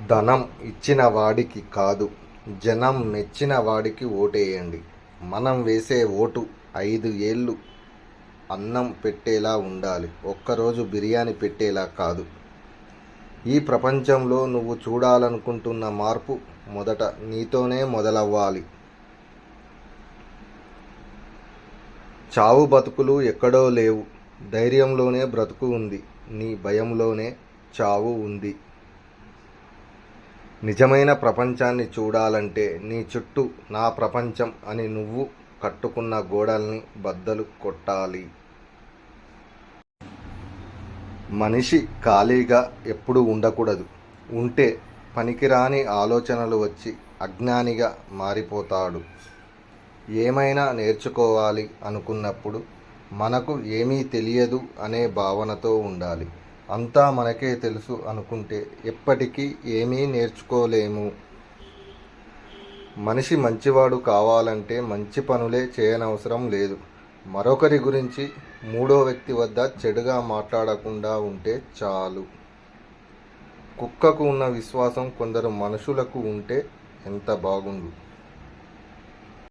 ధనం ఇచ్చిన వాడికి కాదు, జనం మెచ్చిన వాడికి ఓటేయండి. మనం వేసే ఓటు 5 ఏళ్లు అన్నం పెట్టేలా ఉండాలి, ఒక్కరోజు బిర్యానీ పెట్టేలా కాదు. ఈ ప్రపంచంలో నువ్వు చూడాలనుకుంటున్న మార్పు మొదట నీతోనే మొదలవ్వాలి. చావు బతుకులు ఎక్కడో లేవు, ధైర్యంలోనే బ్రతుకు ఉంది, నీ భయంలోనే చావు ఉంది. నిజమైన ప్రపంచాన్ని చూడాలంటే నీ చుట్టూ నా ప్రపంచం అని నువ్వు కట్టుకున్న గోడల్ని బద్దలు కొట్టాలి. మనిషి ఖాళీగా ఎప్పుడూ ఉండకూడదు. ఉంటే పనికిరాని ఆలోచనలు వచ్చి అజ్ఞానిగా మారిపోతాడు. ఏమైనా నేర్చుకోవాలి అనుకున్నప్పుడు మనకు ఏమీ తెలియదు అనే భావనతో ఉండాలి. అంతా మనకే తెలుసు అనుకుంటే ఎప్పటికీ ఏమీ నేర్చుకోలేము. మనిషి మంచివాడు కావాలంటే మంచి పనులే చేయనవసరం లేదు. మరొకరి గురించి మూడో వ్యక్తి వద్ద చెడుగా మాట్లాడకుండా ఉంటే చాలు. కుక్కకు ఉన్న విశ్వాసం కొందరు మనుషులకు ఉంటే ఎంత బాగుండు.